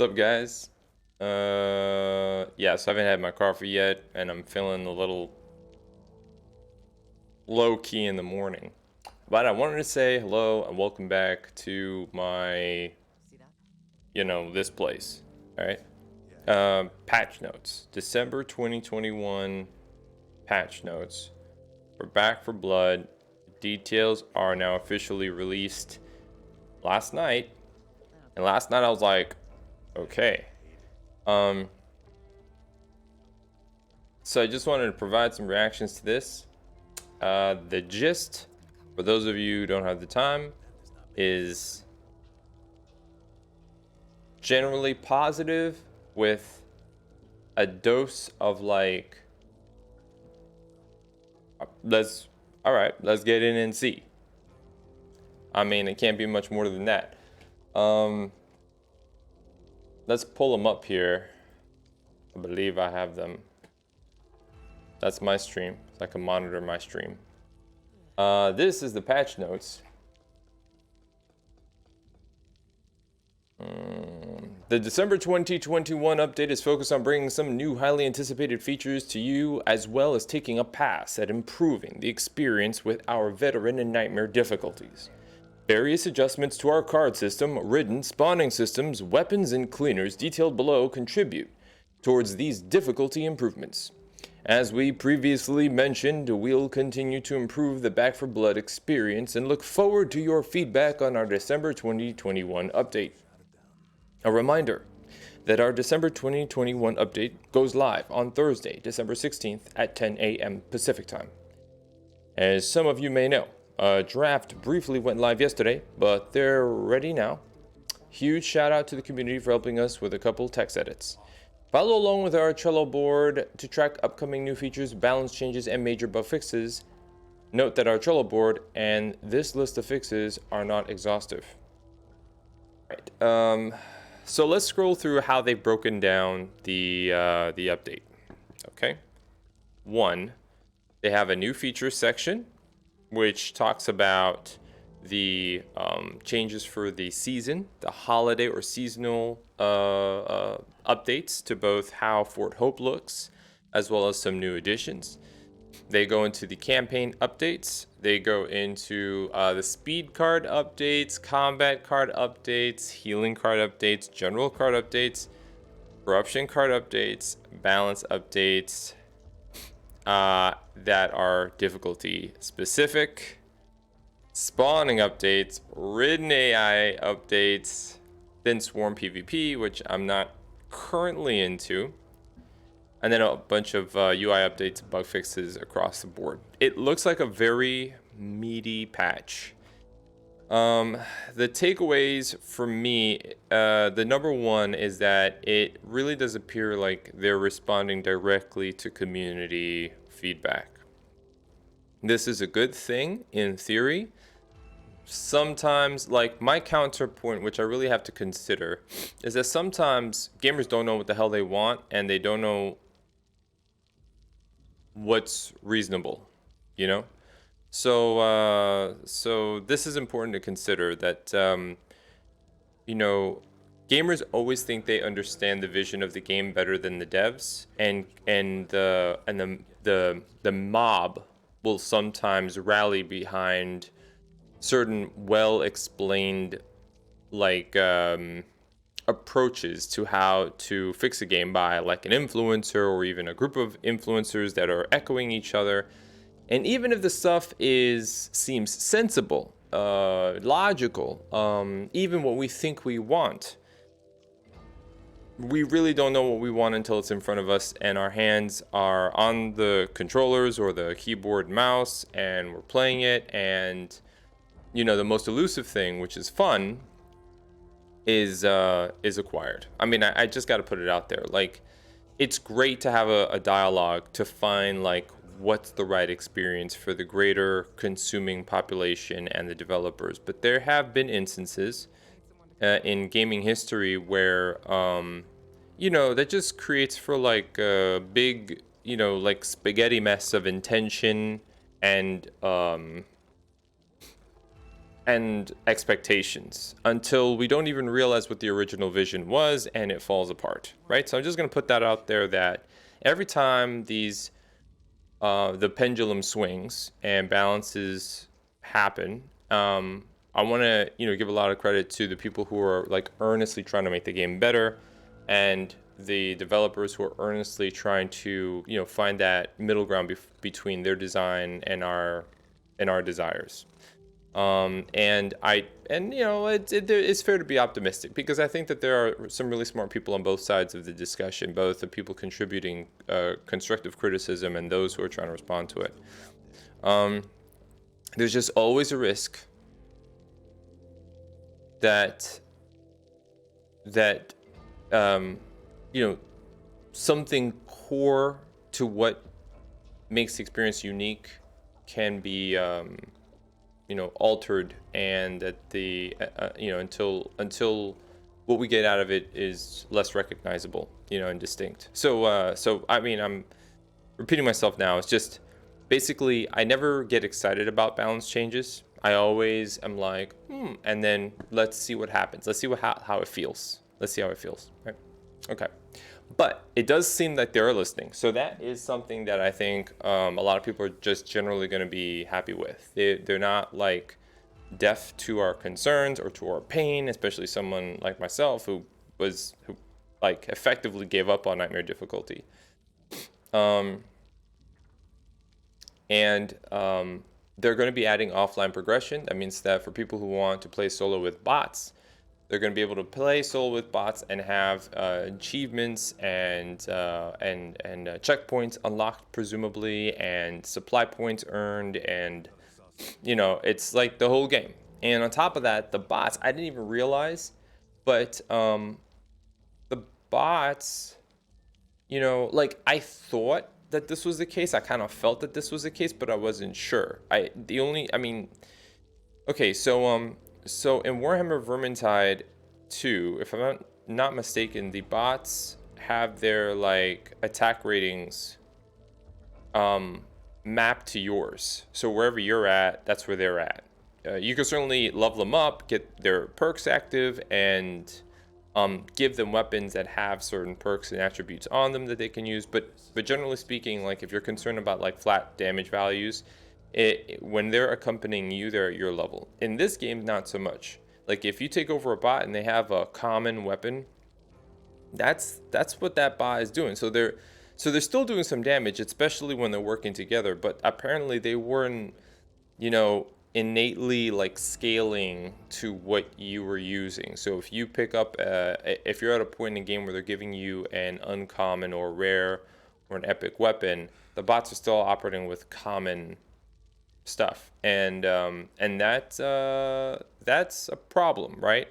What's up, guys? Yeah, so I haven't had my coffee yet, and I'm feeling a little low key in the morning. But I wanted to say hello and welcome back to my, this place. All right. Patch notes. December 2021 patch notes. We're back for blood. Details are now officially released last night. And last night I was like, okay. So I just wanted to provide some reactions to this. The gist, for those of you who don't have the time, is generally positive with a dose of like, let's get in and see. I mean, it can't be much more than that. Let's pull them up here. I believe I have them. That's my stream, so I can monitor my stream. This is the patch notes. The December 2021 update is focused on bringing some new highly anticipated features to you, as well as taking a pass at improving the experience with our veteran and nightmare difficulties. Various adjustments to our card system, ridden, spawning systems, weapons, and cleaners detailed below contribute towards these difficulty improvements. As we previously mentioned, we'll continue to improve the Back 4 Blood experience and look forward to your feedback on our December 2021 update. A reminder that our December 2021 update goes live on Thursday, December 16th at 10 a.m. Pacific Time. As some of you may know, a draft briefly went live yesterday, but they're ready now. Huge shout out to the community for helping us with a couple text edits. Follow along with our Trello board to track upcoming new features, balance changes, and major bug fixes. Note that our Trello board and this list of fixes are not exhaustive. Right. So let's scroll through how they've broken down the update. Okay. 1, they have a new features section, which talks about the changes for the season, the holiday or seasonal updates to both how Fort Hope looks, as well as some new additions. They go into the campaign updates. They go into the speed card updates, combat card updates, healing card updates, general card updates, corruption card updates, balance updates that are difficulty specific, spawning updates, ridden AI updates, then swarm PvP, which I'm not currently into, and then a bunch of UI updates and bug fixes across the board. It looks like a very meaty patch. The takeaways for me, the number one is that it really does appear like they're responding directly to community feedback. This is a good thing in theory. Sometimes, like, my counterpoint, which I really have to consider, is that sometimes gamers don't know what the hell they want, and they don't know what's reasonable, you know? So this is important to consider, that gamers always think they understand the vision of the game better than the devs, and the mob will sometimes rally behind certain well-explained approaches to how to fix a game by like an influencer or even a group of influencers that are echoing each other. And even if the stuff seems sensible, logical, even what we think we want, we really don't know what we want until it's in front of us and our hands are on the controllers or the keyboard and mouse and we're playing it. And the most elusive thing, which is fun, is acquired. I mean, I just got to put it out there. Like, it's great to have a dialogue to find like what's the right experience for the greater consuming population and the developers. But there have been instances in gaming history where that just creates for like a big like spaghetti mess of intention and and expectations until we don't even realize what the original vision was and it falls apart, right? So I'm just going to put that out there, that every time the pendulum swings and balances happen, I want to give a lot of credit to the people who are like earnestly trying to make the game better, and the developers who are earnestly trying to find that middle ground between their design and our desires. It's fair to be optimistic, because I think that there are some really smart people on both sides of the discussion, both the people contributing constructive criticism and those who are trying to respond to it. There's just always a risk that something core to what makes the experience unique can be altered, and that until what we get out of it is less recognizable, and distinct. So I mean, I'm repeating myself now. It's just basically I never get excited about balance changes. I always am like, and then let's see what happens. Let's see how it feels. Let's see how it feels. Right? Okay. But it does seem like they're listening. So that is something that I think a lot of people are just generally going to be happy with. They're not like deaf to our concerns or to our pain, especially someone like myself who like effectively gave up on nightmare difficulty. They're going to be adding offline progression. That means that for people who want to play solo with bots, they're going to be able to play solo with bots and have achievements and checkpoints unlocked, presumably, and supply points earned, and it's like the whole game. And on top of that, the bots, I didn't even realize, but the bots, like I thought that this was the case. I kind of felt that this was the case, but I wasn't sure. Okay, so in Warhammer Vermintide 2, if I'm not mistaken, the bots have their like attack ratings mapped to yours. So wherever you're at, that's where they're at. You can certainly level them up, get their perks active, and give them weapons that have certain perks and attributes on them that they can use. But generally speaking, like if you're concerned about like flat damage values, when they're accompanying you, they're at your level. In this game, not so much. Like if you take over a bot and they have a common weapon, that's what that bot is doing. So they're still doing some damage, especially when they're working together. But apparently they weren't, innately like scaling to what you were using. So if you pick up, if you're at a point in the game where they're giving you an uncommon or rare or an epic weapon, the bots are still operating with common stuff, and that's a problem, right?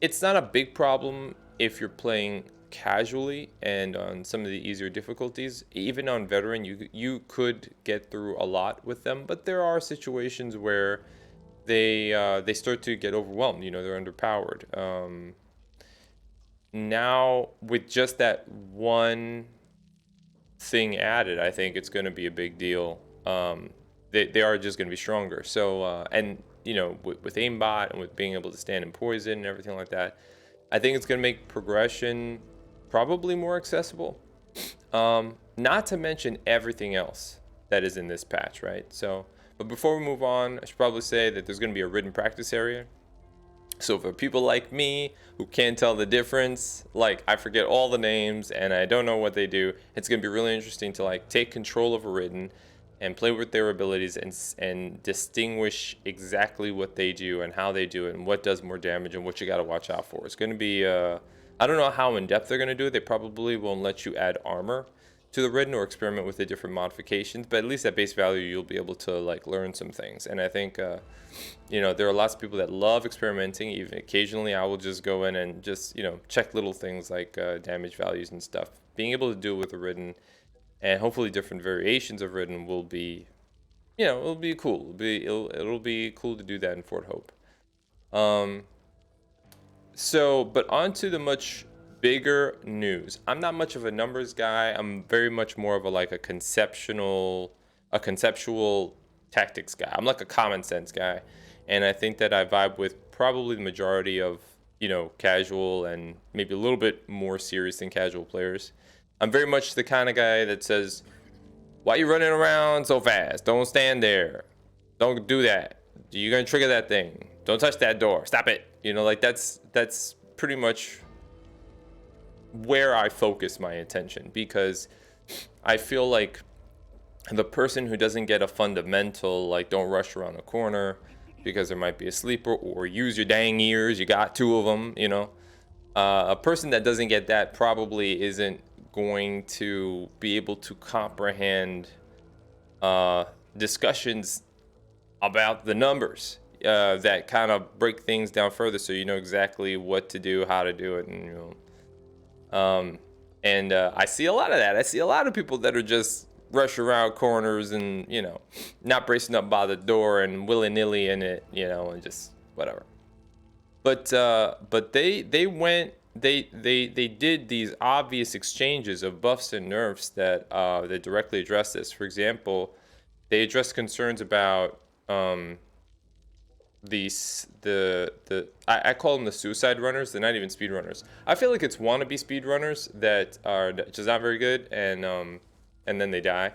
It's not a big problem if you're playing casually and on some of the easier difficulties. Even on veteran, you could get through a lot with them, but there are situations where they start to get overwhelmed. They're underpowered. Now with just that one thing added, I think it's going to be a big deal. They are just going to be stronger. So with aimbot and with being able to stand in poison and everything like that, I think it's going to make progression probably more accessible. Not to mention everything else that is in this patch, right? So, but before we move on, I should probably say that there's going to be a written practice area. So for people like me who can't tell the difference, like I forget all the names and I don't know what they do, it's going to be really interesting to like take control of a written and play with their abilities and distinguish exactly what they do and how they do it and what does more damage and what you got to watch out for. It's going to be, I don't know how in depth they're going to do it. They probably won't let you add armor to the ridden or experiment with the different modifications, but at least at base value you'll be able to like learn some things. And I think there are lots of people that love experimenting. Even occasionally I will just go in and just check little things like damage values and stuff. Being able to do it with a ridden and hopefully different variations of ridden will be it'll be cool. It'll be cool to do that in Fort Hope. But on to the much bigger news. I'm not much of a numbers guy. I'm very much more of a conceptual tactics guy. I'm like a common sense guy, and I think that I vibe with probably the majority of casual and maybe a little bit more serious than casual players. I'm very much the kind of guy that says, "Why you running around so fast? Don't stand there. Don't do that. You're gonna trigger that thing. Don't touch that door. Stop it." Like that's pretty much where I focus my attention, because I feel like the person who doesn't get a fundamental, like don't rush around the corner because there might be a sleeper, or use your dang ears, you got two of them, a person that doesn't get that probably isn't going to be able to comprehend discussions about the numbers that kind of break things down further, so you know exactly what to do, how to do it, and I see a lot of that. I see a lot of people that are just rush around corners and not bracing up by the door and willy-nilly in it, and just whatever. But they did these obvious exchanges of buffs and nerfs that directly address this. For example, they addressed concerns about I call them the suicide runners. They're not even speed runners. I feel like it's wannabe speed runners that are just not very good, and then they die.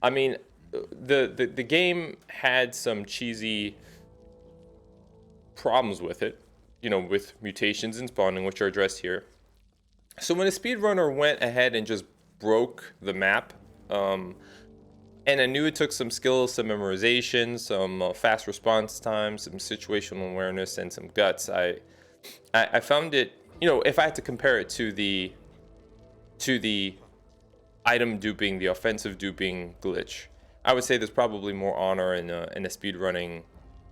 I mean, the game had some cheesy problems with it, with mutations and spawning, which are addressed here. So when a speedrunner went ahead and just broke the map, and I knew it took some skills, some memorization, some fast response time, some situational awareness, and some guts. I found it, if I had to compare it to the item duping, the offensive duping glitch, I would say there's probably more honor in a speed running,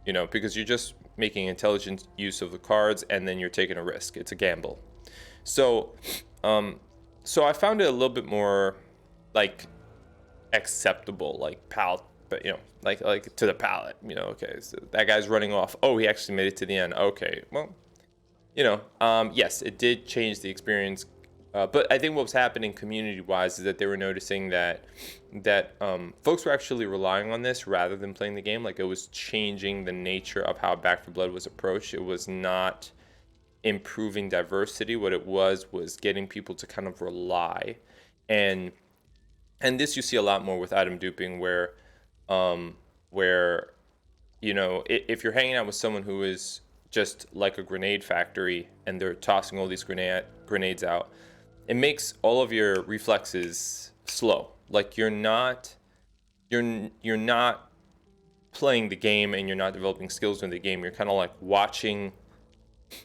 because you're just making intelligent use of the cards, and then you're taking a risk. It's a gamble. So I found it a little bit more like acceptable, like but like to the palate. Okay, so that guy's running off. Oh, he actually made it to the end. Okay, well, yes, it did change the experience. But I think what was happening community-wise is that they were noticing that folks were actually relying on this rather than playing the game. Like, it was changing the nature of how Back 4 Blood was approached. It was not improving diversity. What it was getting people to kind of rely. And this you see a lot more with item duping, where if you're hanging out with someone who is just like a grenade factory and they're tossing all these grenades out, it makes all of your reflexes slow. Like, you're not playing the game, and you're not developing skills in the game. You're kind of like watching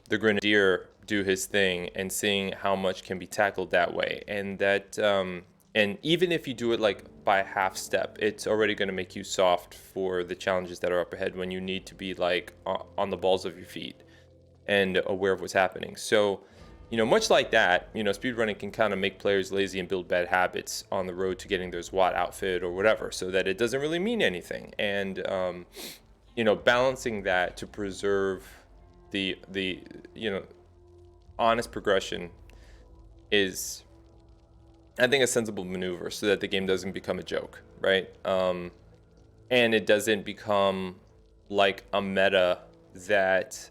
the grenadier do his thing and seeing how much can be tackled that way. And that and even if you do it like by half step, it's already going to make you soft for the challenges that are up ahead, when you need to be like on the balls of your feet and aware of what's happening. So much like that, speedrunning can kind of make players lazy and build bad habits on the road to getting their SWAT outfit or whatever, so that it doesn't really mean anything. And balancing that to preserve the honest progression is, I think, a sensible maneuver, so that the game doesn't become a joke, right? And it doesn't become like a meta that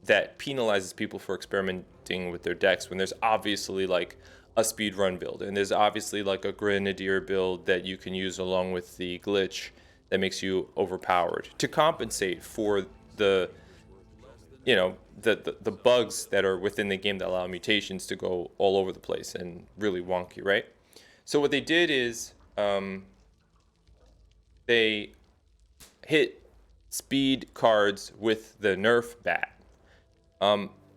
penalizes people for experimenting with their decks, when there's obviously like a speedrun build, and there's obviously like a grenadier build that you can use along with the glitch that makes you overpowered to compensate for the bugs that are within the game that allow mutations to go all over the place and really wonky, right? So what they did is they hit speed cards with the nerf bat.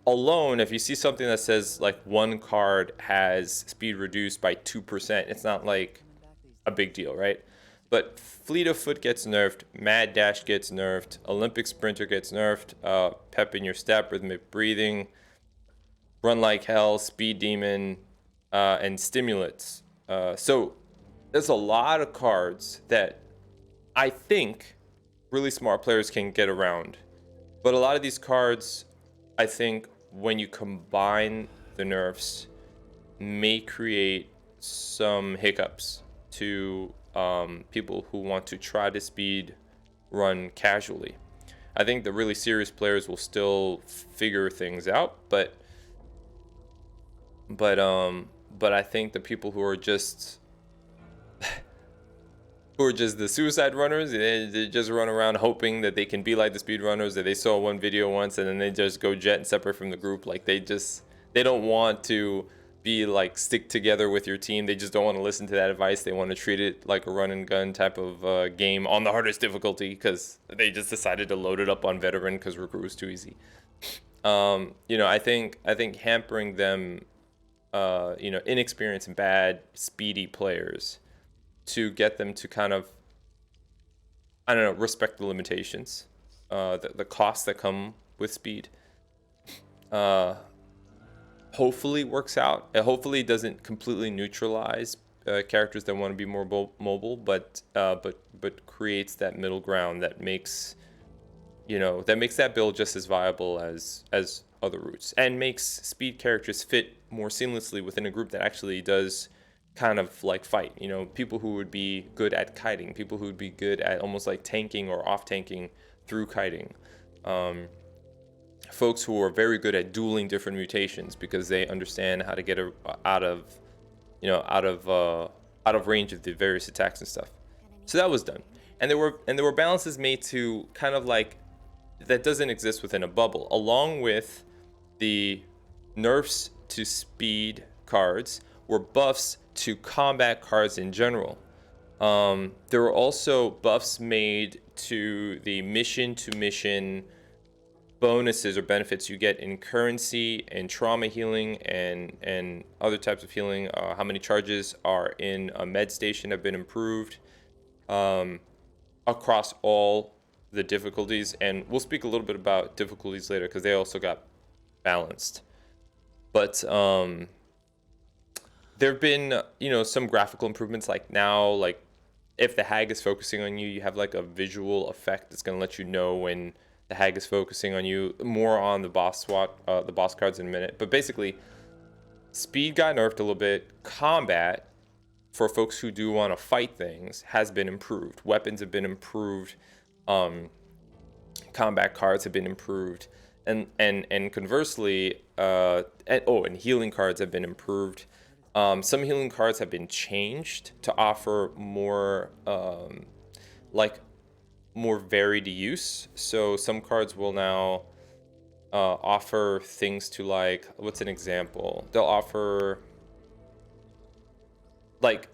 Alone, if you see something that says like one card has speed reduced by 2%, it's not like a big deal, right? But Fleet of Foot gets nerfed, Mad Dash gets nerfed, Olympic Sprinter gets nerfed, Pep in Your Step, Rhythmic Breathing, Run Like Hell, Speed Demon, and Stimulants. So there's a lot of cards that I think really smart players can get around. But a lot of these cards, I think, when you combine the nerfs, may create some hiccups to people who want to try to speed run casually. I think the really serious players will still figure things out, but I think the people who are just the suicide runners, they just run around hoping that they can be like the speed runners, that they saw one video once and then they just go jet and separate from the group. Like they don't want to be like stick together with your team. They just don't want to listen to that advice. They want to treat it like a run and gun type of game on the hardest difficulty because they just decided to load it up on veteran because recruit was too easy. I think hampering them, inexperienced and bad speedy players, to get them to kind of, I don't know, respect the limitations, the costs that come with speed. Hopefully works out. Hopefully it doesn't completely neutralize characters that want to be more mobile, but creates that middle ground that makes that build just as viable as other routes, and makes speed characters fit more seamlessly within a group that actually does kind of like fight. People who would be good at kiting, people who would be good at almost like tanking or off tanking through kiting. Folks who are very good at dueling different mutations because they understand how to get out of range of the various attacks and stuff. So that was done, and there were balances made to kind of like that doesn't exist within a bubble, along with the nerfs to speed cards were buffs to combat cards in general. There were also buffs made to the mission bonuses or benefits you get in currency and trauma healing and other types of healing. How many charges are in a med station have been improved across all the difficulties, and we'll speak a little bit about difficulties later because they also got balanced. But there have been some graphical improvements, like now, like if the hag is focusing on you, you have like a visual effect that's going to let you know when the hag is focusing on you. More on the boss cards in a minute. But basically, speed got nerfed a little bit. Combat, for folks who do want to fight things, has been improved. Weapons have been improved. Combat cards have been improved. And conversely, and healing cards have been improved. Some healing cards have been changed to offer more more varied use. So some cards will now offer things to, like, what's an example? They'll offer like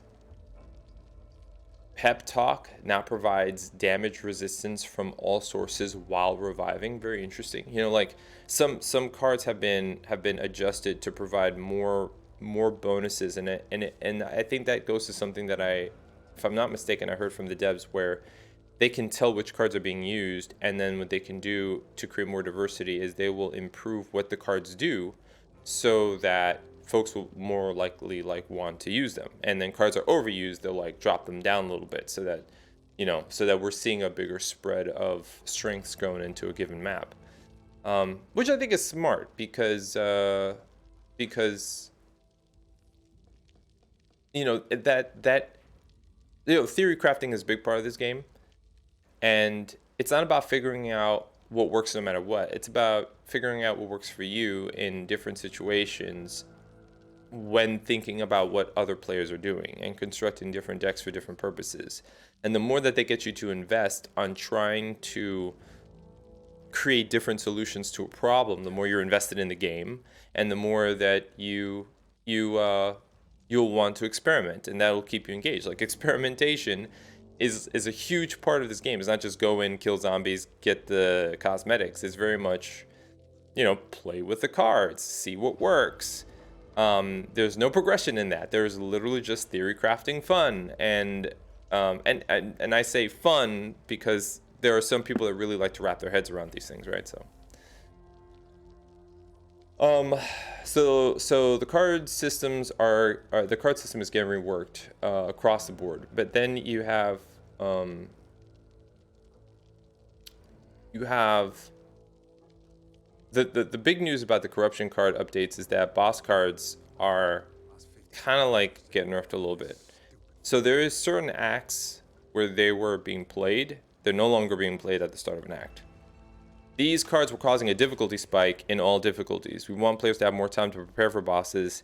Pep Talk now provides damage resistance from all sources while reviving. Very interesting. Like some cards have been adjusted to provide more bonuses, and I think that goes to something that if I'm not mistaken, I heard from the devs, where they can tell which cards are being used, and then what they can do to create more diversity is they will improve what the cards do so that folks will more likely want to use them. And then cards are overused, they'll like drop them down a little bit so that we're seeing a bigger spread of strengths going into a given map. Which I think is smart because theory crafting is a big part of this game. And it's not about figuring out what works no matter what. It's about figuring out what works for you in different situations when thinking about what other players are doing and constructing different decks for different purposes. And the more that they get you to invest on trying to create different solutions to a problem, the more you're invested in the game, and the more that you'll want to experiment, and that'll keep you engaged. Like, experimentation is a huge part of this game. It's not just go in, kill zombies, get the cosmetics. It's very much, play with the cards, see what works. There's no progression in that. There's literally just theory crafting fun, and I say fun because there are some people that really like to wrap their heads around these things, right? So the card systems the card system is getting reworked across the board, but then you have the big news about the corruption card updates is that boss cards are kind of like getting nerfed a little bit. So there is certain acts where they were being played. They're no longer being played at the start of an act. These cards were causing a difficulty spike in all difficulties. We want players to have more time to prepare for bosses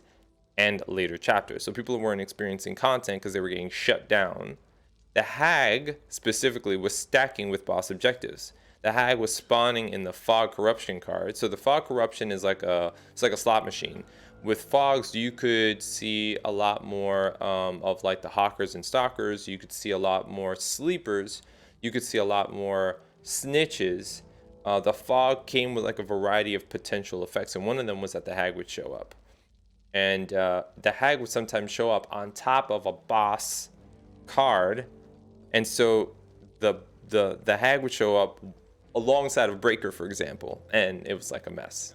and later chapters. So people weren't experiencing content because they were getting shut down. The Hag specifically was stacking with boss objectives. The Hag was spawning in the Fog Corruption card. So the Fog Corruption is like a slot machine. With Fogs, you could see a lot more of like the Hawkers and Stalkers. You could see a lot more Sleepers. You could see a lot more Snitches. The Fog came with like a variety of potential effects, and one of them was that the Hag would show up. And the Hag would sometimes show up on top of a boss card, and so the Hag would show up alongside of Breaker, for example, and it was like a mess.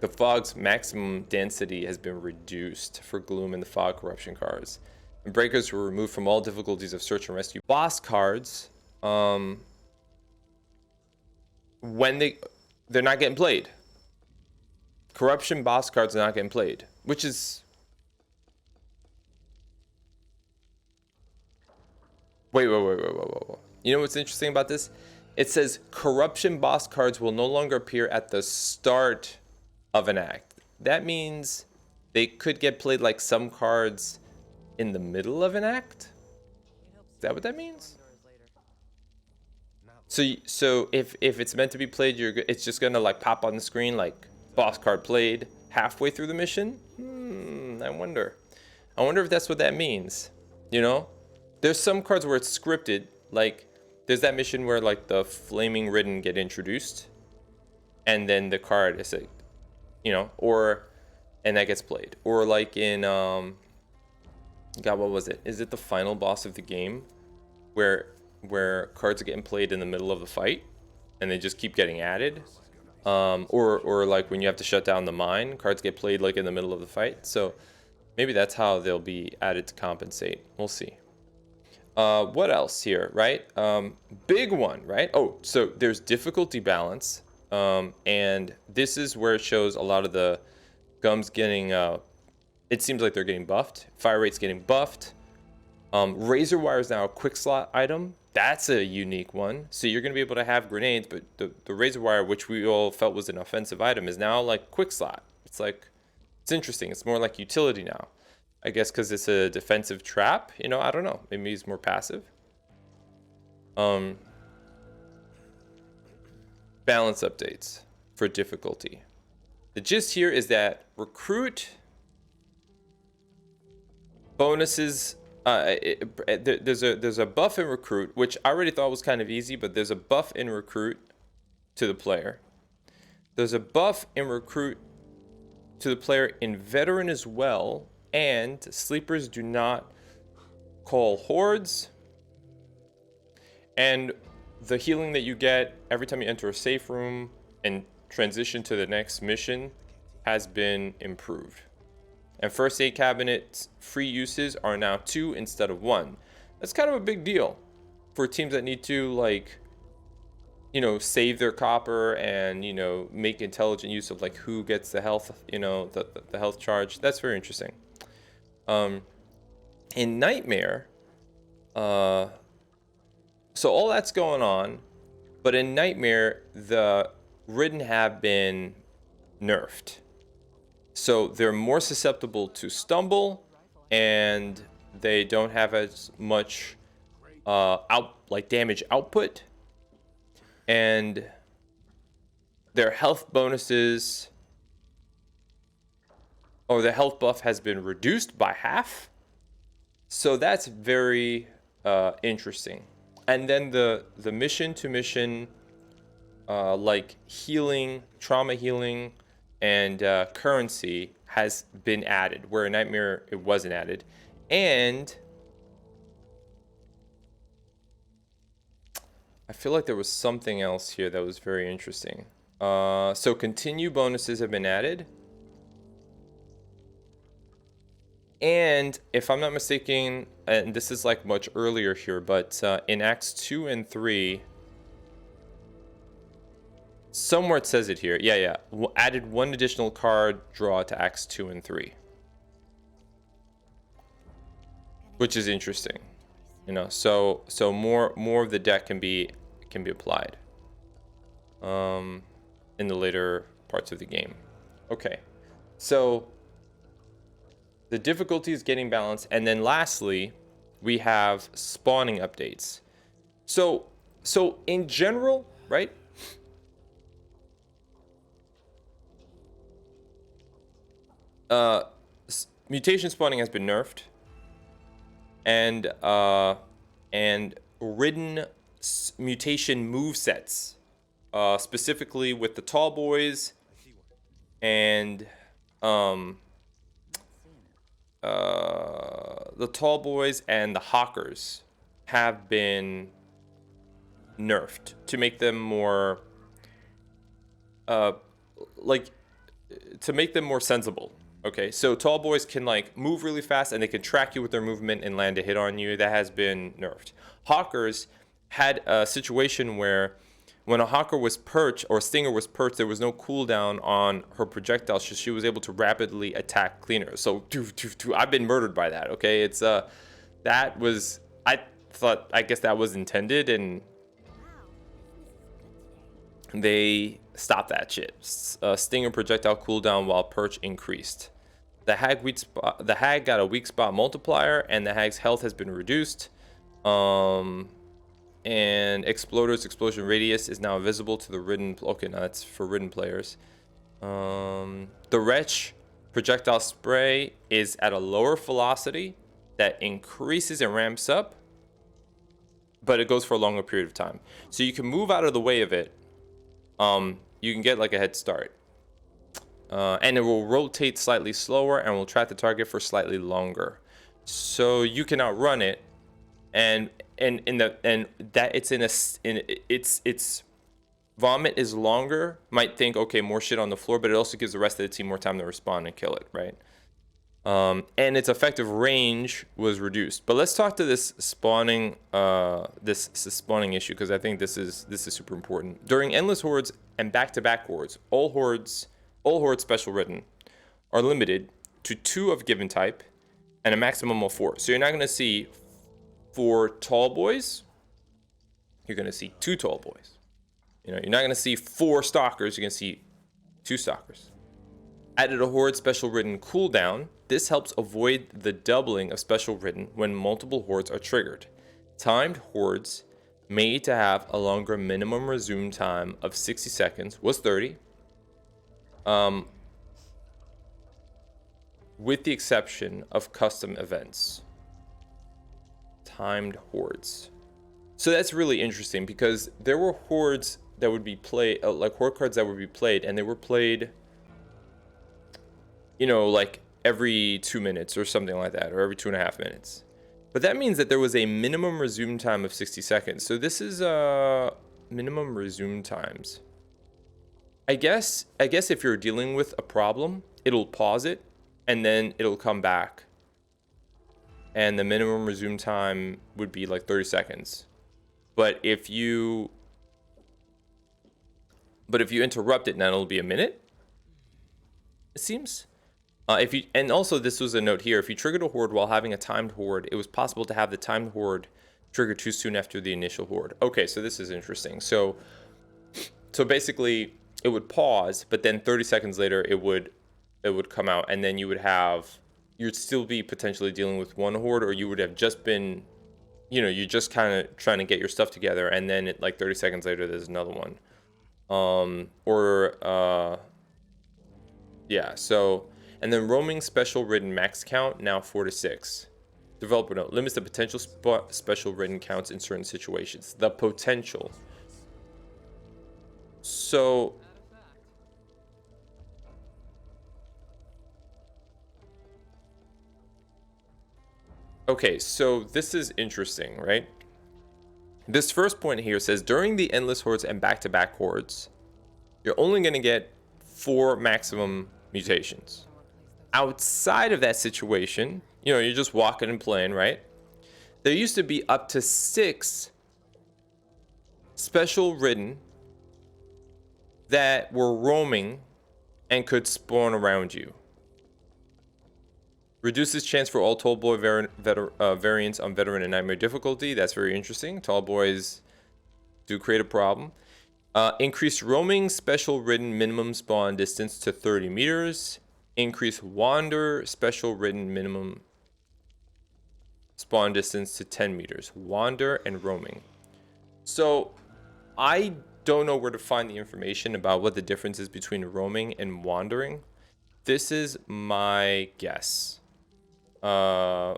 The Fog's maximum density has been reduced for Gloom and the Fog Corruption cards. And Breakers were removed from all difficulties of search and rescue. Boss cards, when they're not getting played. Corruption boss cards are not getting played, which is... Wait. You know what's interesting about this? It says corruption boss cards will no longer appear at the start of an act. That means they could get played like some cards in the middle of an act? Is that what that means? So if it's meant to be played, it's just gonna like pop on the screen like boss card played halfway through the mission? I wonder if that's what that means. You know? There's some cards where it's scripted, like there's that mission where like the Flaming Ridden get introduced and then the card is like, you know, and that gets played. Or like in God, what was it? Is it the final boss of the game where cards are getting played in the middle of the fight and they just keep getting added? Or like when you have to shut down the mine, cards get played like in the middle of the fight. So maybe that's how they'll be added to compensate. We'll see. What else here, right? Big one, right? Oh, so there's difficulty balance. And this is where it shows a lot of the gums getting, it seems like they're getting buffed. Fire rate's getting buffed. Razor wire is now a quick slot item. That's a unique one. So you're going to be able to have grenades, but the razor wire, which we all felt was an offensive item, is now like quick slot. It's like, it's interesting. It's more like utility now. I guess because it's a defensive trap. You know, I don't know. Maybe it's more passive. Balance updates for difficulty. The gist here is that recruit bonuses. There's a buff in recruit, which I already thought was kind of easy, but there's a buff in recruit to the player. There's a buff in recruit to the player in veteran as well, and sleepers do not call hordes. And the healing that you get every time you enter a safe room and transition to the next mission has been improved. And first aid cabinet free uses are now 2 instead of 1. That's kind of a big deal for teams that need to, like, you know, save their copper and, you know, make intelligent use of like who gets the health, you know, the health charge. That's very interesting. In Nightmare, so all that's going on, but in Nightmare, the Ridden have been nerfed. So they're more susceptible to stumble, and they don't have as much damage output, and their health bonuses, or the health buff has been reduced by half. So that's very interesting. And then the mission to mission, like healing, trauma healing, and currency has been added, where in Nightmare it wasn't added. And I feel like there was something else here that was very interesting. So continue bonuses have been added. And if I'm not mistaken, and this is like much earlier here, but in Acts 2 and 3, somewhere it says it here. Yeah. Added 1 additional card draw to Acts 2 and 3. which is interesting. You know, so more of the deck can be applied in the later parts of the game. Okay, so the difficulty is getting balanced, and then lastly, we have spawning updates. So in general, right? Mutation spawning has been nerfed, and ridden mutation move sets, specifically with the tall boys and the tall boys and the hawkers have been nerfed to make them more like to make them more sensible. Okay, so tall boys can like move really fast and they can track you with their movement and land a hit on you. That has been nerfed. Hawkers had a situation where when a hawker was perched or a stinger was perched, there was no cooldown on her projectile, so she was able to rapidly attack cleaners. So I've been murdered by that. Okay, it's that was, I guess that was intended, and they stopped that shit. Stinger projectile cooldown while perch increased. The hag got a weak spot multiplier, and the hag's health has been reduced. And Exploder's explosion radius is now visible to the ridden. Okay, now that's for ridden players. The Wretch projectile spray is at a lower velocity that increases and ramps up, but it goes for a longer period of time. So you can move out of the way of it. You can get like a head start. And it will rotate slightly slower and will track the target for slightly longer. So you can outrun it, and that its vomit is longer. Might think, okay, more shit on the floor, but it also gives the rest of the team more time to respond and kill it, right? And its effective range was reduced. But let's talk to this spawning spawning issue, because I think this is super important. During endless hordes and back-to-back hordes, all hordes special ridden are limited to 2 of given type and a maximum of 4. So you're not going to see 4 tall boys. You're going to see 2 tall boys. You know, you're not going to see 4 stalkers. You're going to see 2 stalkers. Added a horde special ridden cooldown. This helps avoid the doubling of special ridden when multiple hordes are triggered. Timed hordes made to have a longer minimum resume time of 60 seconds was 30. With the exception of custom events. Timed hordes. So that's really interesting, because there were hordes that would be played, like horde cards that would be played, and they were played, you know, like every 2 minutes or something like that, or every 2.5 minutes. But that means that there was a minimum resume time of 60 seconds. So this is minimum resume times. I guess if you're dealing with a problem, it'll pause it and then it'll come back. And the minimum resume time would be like 30 seconds. But if you interrupt it, now it'll be a minute, it seems. And also this was a note here, if you triggered a horde while having a timed horde, it was possible to have the timed horde trigger too soon after the initial horde. Okay, so this is interesting. So basically it would pause, but then 30 seconds later it would come out, and then you'd still be potentially dealing with one horde, or you would have just been, you know, you're just kind of trying to get your stuff together, and then like 30 seconds later there's another one. Yeah, so, and then roaming special ridden max count now 4 to 6. Developer note, limits the potential special ridden counts in certain situations. The potential. So okay, so this is interesting, right? This first point here says during the endless hordes and back-to-back hordes, you're only going to get 4 maximum mutations. Outside of that situation, you know, you're just walking and playing, right? There used to be up to 6 special ridden that were roaming and could spawn around you. Reduces chance for all tall boy variants on veteran and nightmare difficulty. That's very interesting. Tall boys do create a problem. Increase roaming special ridden minimum spawn distance to 30 meters. Increase wander special ridden minimum spawn distance to 10 meters. Wander and roaming. So I don't know where to find the information about what the difference is between roaming and wandering. This is my guess. I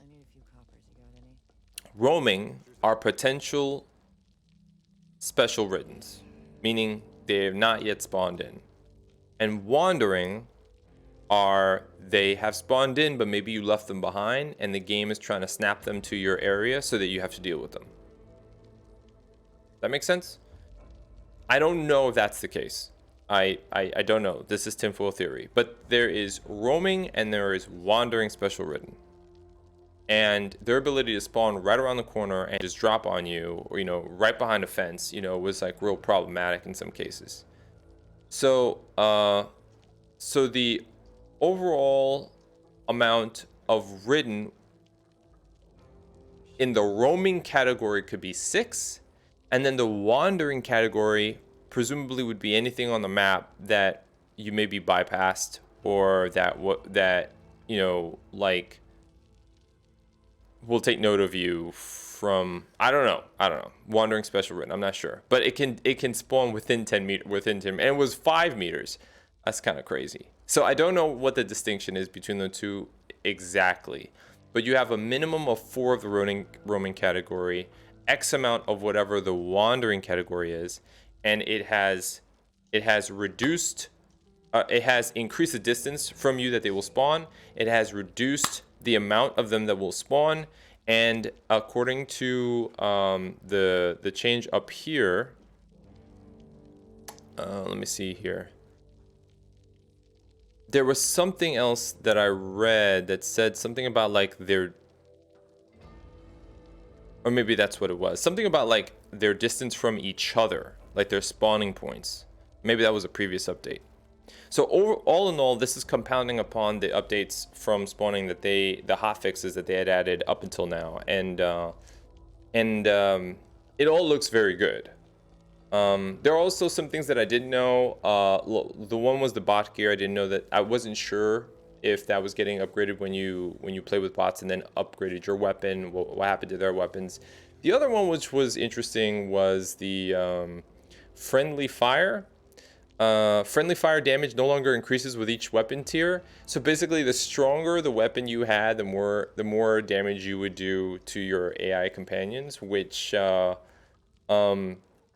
need a few coppers. You got any? Roaming are potential special riddens, meaning they have not yet spawned in. And wandering are they have spawned in, but maybe you left them behind and the game is trying to snap them to your area so that you have to deal with them. That makes sense? I don't know if that's the case. I don't know. This is tinfoil theory. But there is roaming and there is wandering special ridden. And their ability to spawn right around the corner and just drop on you, or, right behind a fence, was like real problematic in some cases. So, so the overall amount of ridden in the roaming category could be 6, and then the wandering category presumably would be anything on the map that you maybe bypassed, or that like will take note of you from I don't know wandering special ridden. I'm not sure, but it can spawn within 10 meters, and it was 5 meters. That's kind of crazy. So I don't know what the distinction is between the two exactly, but you have a minimum of 4 of the roaming category, X amount of whatever the wandering category is, and it has reduced, it has increased the distance from you that they will spawn. It has reduced the amount of them that will spawn, and according to the change up here, let me see here. There was something else that I read that said something about like or maybe that's what it was. Something about like their distance from each other, like their spawning points. Maybe that was a previous update. So all in all, this is compounding upon the updates from spawning that the hotfixes that they had added up until now, and it all looks very good. There are also some things that I didn't know. The one was the bot gear. I didn't know that. I wasn't sure if that was getting upgraded when you play with bots and then upgraded your weapon. What happened to their weapons? The other one, which was interesting, was the friendly fire. Friendly fire damage no longer increases with each weapon tier. So basically, the stronger the weapon you had, the more damage you would do to your AI companions, which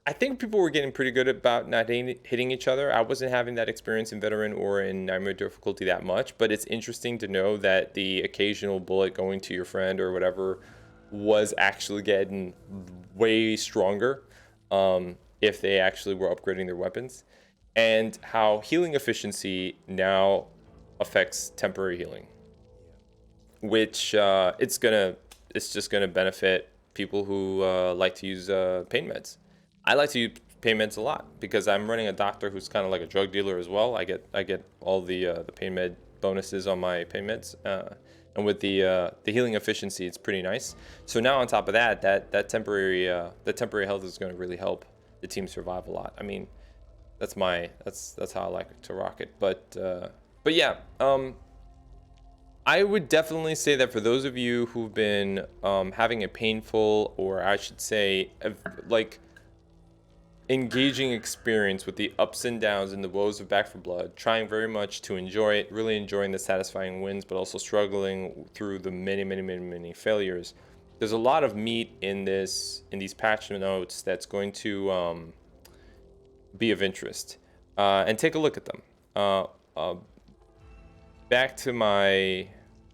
I think people were getting pretty good about not hitting each other. I wasn't having that experience in veteran or in nightmare difficulty that much, but it's interesting to know that the occasional bullet going to your friend or whatever was actually getting way stronger if they actually were upgrading their weapons, and how healing efficiency now affects temporary healing, which it's just gonna benefit people who like to use pain meds. I like to use pain meds a lot because I'm running a doctor who's kind of like a drug dealer as well. I get all the pain med bonuses on my pain meds, and with the healing efficiency, it's pretty nice. So now on top of that, that temporary health is going to really help the team survive a lot. I mean, that's how I like to rock it. But yeah, I would definitely say that for those of you who've been having a painful, or I should say, like engaging experience with the ups and downs and the woes of Back 4 Blood, trying very much to enjoy it, really enjoying the satisfying wins, but also struggling through the many failures. There's a lot of meat in these patch notes that's going to be of interest, and take a look at them. Back to my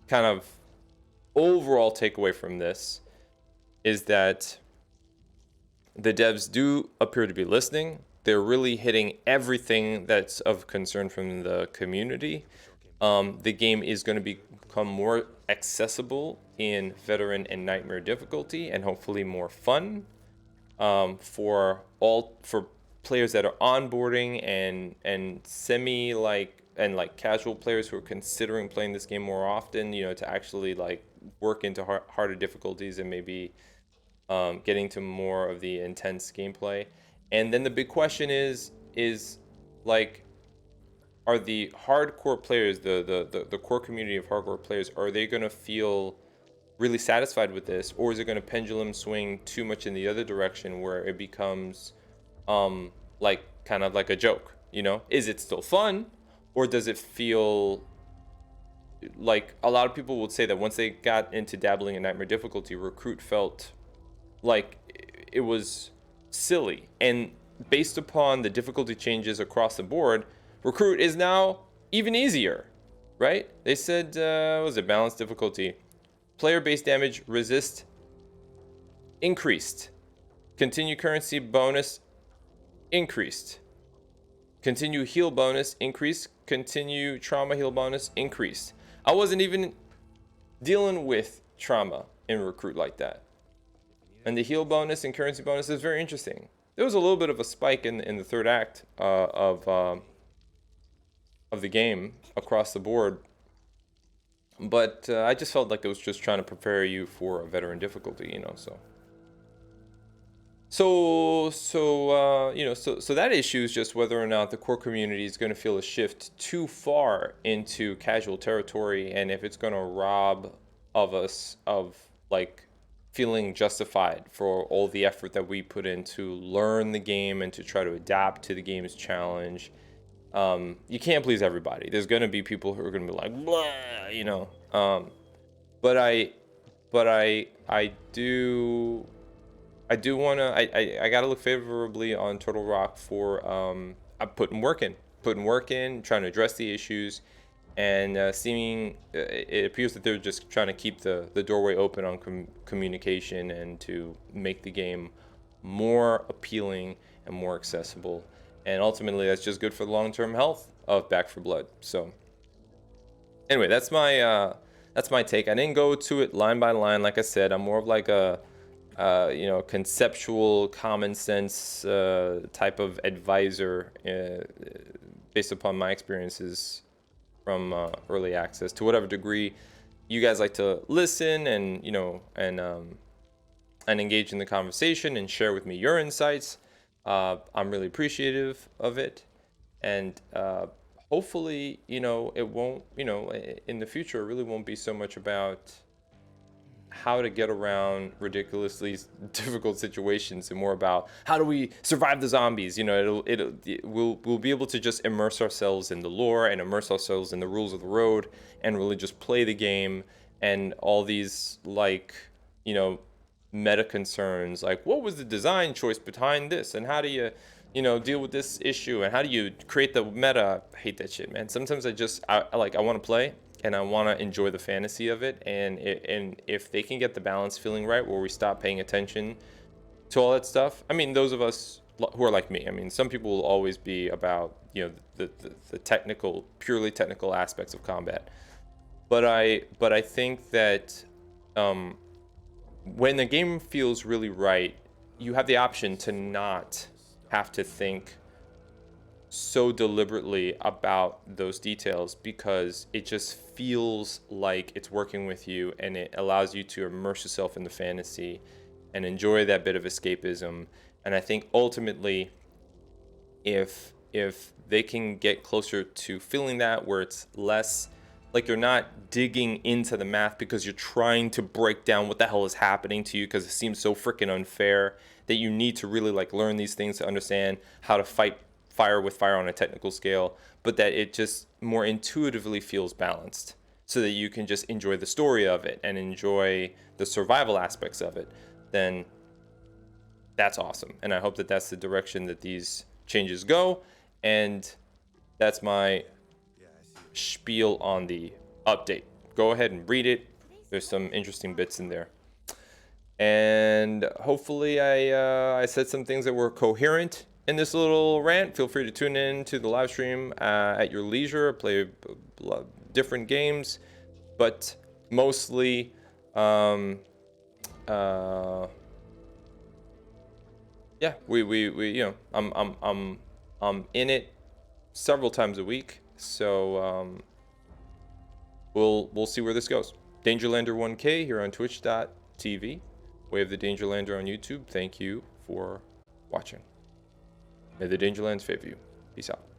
kind of overall takeaway from this is that the devs do appear to be listening. They're really hitting everything that's of concern from the community. The game is going to become more accessible in veteran and nightmare difficulty, and hopefully more fun for players that are onboarding and semi like casual players who are considering playing this game more often, to actually like work into harder difficulties and maybe getting to more of the intense gameplay. And then the big question is like, are the hardcore players, the core community of hardcore players, are they going to feel really satisfied with this, or is it going to pendulum swing too much in the other direction where it becomes like kind of like a joke? Is it still fun, or does it feel like a lot of people would say that once they got into dabbling in nightmare difficulty, Recruit felt like it was silly, and based upon the difficulty changes across the board, Recruit is now even easier, right? They said, what was it, balanced difficulty? Player base damage resist increased. Continue currency bonus increased. Continue heal bonus increased. Continue trauma heal bonus increased. I wasn't even dealing with trauma in Recruit like that. And the heal bonus and currency bonus is very interesting. There was a little bit of a spike in the third act of the game across the board, but I just felt like it was just trying to prepare you for a veteran difficulty, So that issue is just whether or not the core community is going to feel a shift too far into casual territory, and if it's going to rob of us of like feeling justified for all the effort that we put in to learn the game and to try to adapt to the game's challenge. You can't please everybody. There's going to be people who are going to be like, blah, but I do want to, I got to look favorably on Turtle Rock for, I'm putting work in, trying to address the issues, and it appears that they're just trying to keep the doorway open on communication and to make the game more appealing and more accessible. And ultimately, that's just good for the long-term health of Back 4 Blood. So anyway, that's my take. I didn't go to it line by line. Like I said, I'm more of like a conceptual, common sense type of advisor based upon my experiences from early access. To whatever degree you guys like to listen and engage in the conversation and share with me your insights, I'm really appreciative of it. And hopefully, it won't, in the future, it really won't be so much about how to get around ridiculously difficult situations and more about how do we survive the zombies. We'll be able to just immerse ourselves in the lore and immerse ourselves in the rules of the road and really just play the game, and all these meta concerns like what was the design choice behind this, and how do you deal with this issue, and how do you create the meta. I hate that shit, man. Sometimes I want to play and I want to enjoy the fantasy of it, and if they can get the balance feeling right where we stop paying attention to all that stuff. I mean, those of us who are like me, I mean, some people will always be about the technical, purely technical aspects of combat, but I think that when the game feels really right, you have the option to not have to think so deliberately about those details, because it just feels like it's working with you, and it allows you to immerse yourself in the fantasy and enjoy that bit of escapism. And I think ultimately, if they can get closer to feeling that, where it's less like you're not digging into the math because you're trying to break down what the hell is happening to you because it seems so freaking unfair, that you need to really learn these things to understand how to fight fire with fire on a technical scale, but that it just more intuitively feels balanced so that you can just enjoy the story of it and enjoy the survival aspects of it, then that's awesome. And I hope that that's the direction that these changes go. And that's my spiel on the update. Go ahead and read it. There's some interesting bits in there. And hopefully I said some things that were coherent in this little rant. Feel free to tune in to the live stream at your leisure. Play different games, but mostly yeah, we you know, I'm in it several times a week, so we'll see where this goes. Dangerlander 1K here on twitch.tv. Way of the Dangerlander on YouTube. Thank you for watching. May the Dangerlands favor you. Peace out.